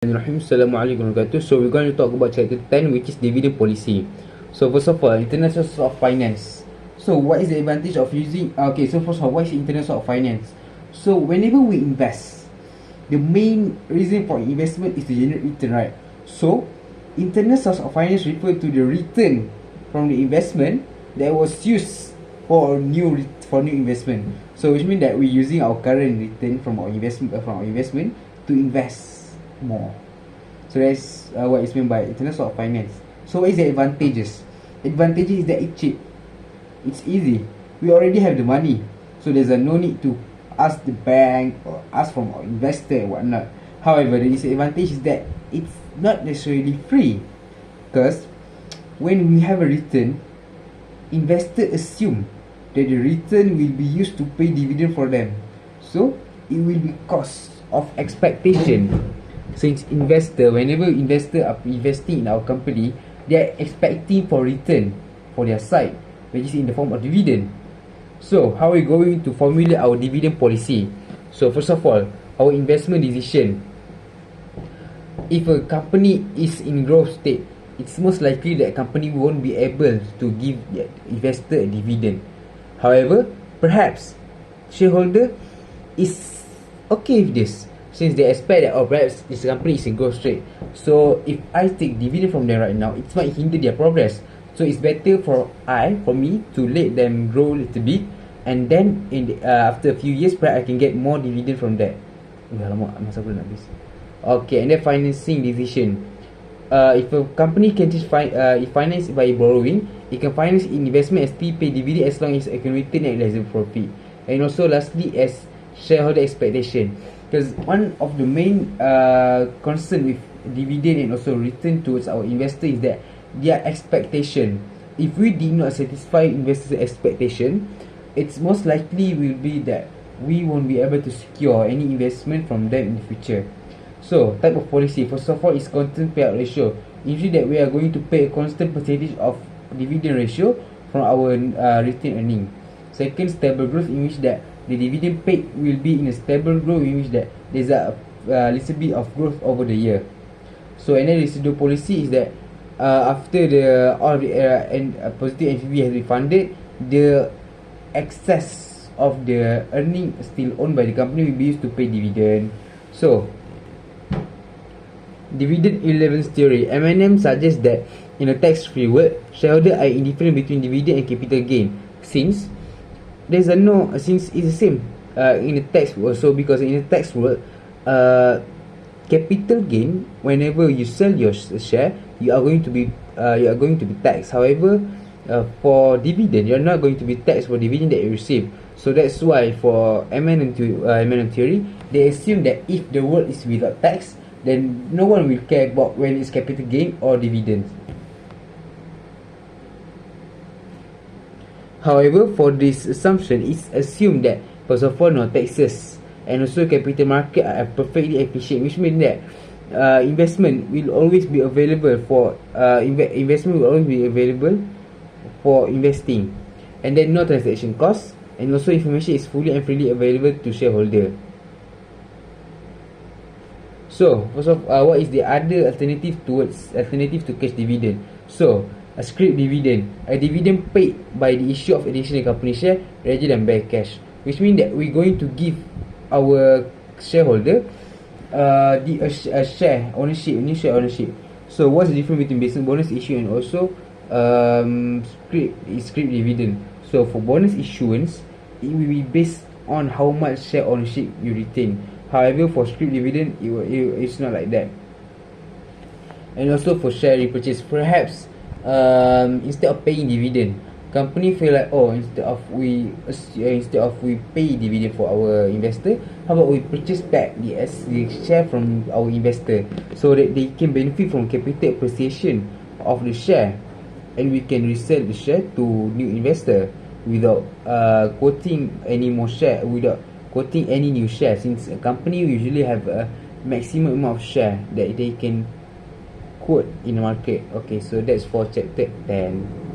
Assalamualaikum warahmatullahi wabarakatuh. So we're going to talk about chapter 10, which is dividend policy. So first of all, internet source of finance. So what is the advantage of using so first of all, what is internet source of finance? So whenever we invest, the main reason for investment is to generate return, right? So internet source of finance refer to the return from the investment that was used for new investment. So which means that we're using our current return from our investment to invest more. So that's what is meant by internet source of finance. So what is the advantages? Advantages is that it's cheap, it's easy, we already have the money, so there's no need to ask the bank or ask from our investor and whatnot. However, the disadvantage is that it's not necessarily free, because when we have a return, investor assume that the return will be used to pay dividend for them, so it will be cost of expectation. Since whenever investor are investing in our company, they are expecting for return for their side, which is in the form of dividend. So how are we going to formulate our dividend policy? So first of all, our investment decision. If a company is in growth state, it's most likely that a company won't be able to give the investor a dividend. However, perhaps shareholder is okay with this, since they expect that perhaps this company is in growth state. So if I take dividend from them right now, it might hinder their progress. So it's better for me to let them grow a little bit, and then after a few years, perhaps I can get more dividend from that. Masa aku nak habis. Okay, and then financing decision. If a company can finance by borrowing, it can finance investment and still pay dividend as long as accumulated net realizable profit. And also lastly, as shareholder expectation, because one of the main concern with dividend and also return towards our investor is that their expectation. If we did not satisfy investors' expectation, it's most likely will be that we won't be able to secure any investment from them in the future. So type of policy, first of all, is constant payout ratio. Usually that we are going to pay a constant percentage of dividend ratio from our retained earning. Second, stable growth, in which that the dividend paid will be in a stable growth, in which that there's a little bit of growth over the year. So another residual policy is that after all the positive NPV has been funded, the excess of the earning still owned by the company will be used to pay dividend. So dividend irrelevance theory. M&M suggests that in a tax-free world, shareholders are indifferent between dividend and capital gain, since it's the same in the tax world. So because in the tax world, capital gain, whenever you sell your share, you are going to be taxed. However, for dividend, you're not going to be taxed for dividend that you receive. So that's why for M&M theory, they assume that if the world is without tax, then no one will care about when it's capital gain or dividends. However, for this assumption, it's assumed that first of all, no taxes and also capital market are perfectly efficient, which means that investment will always be available for investing, and then no transaction costs, and also information is fully and freely available to shareholder. So first of what is the other alternative to cash dividend? So a scrip dividend, a dividend paid by the issue of additional company share rather than by cash, which means that we're going to give our shareholder a share ownership. So what's the difference between basic bonus issue and also scrip dividend? So for bonus issuance, it will be based on how much share ownership you retain. However, for scrip dividend, it's not like that. And also for share repurchase, perhaps instead of paying dividend, company feel like, instead of we pay dividend for our investor, how about we purchase back the share from our investor, so that they can benefit from capital appreciation of the share, and we can resell the share to new investor without quoting any new share, since a company usually have a maximum amount of share that they can quote in the market. Okay, so that's for chapter 10.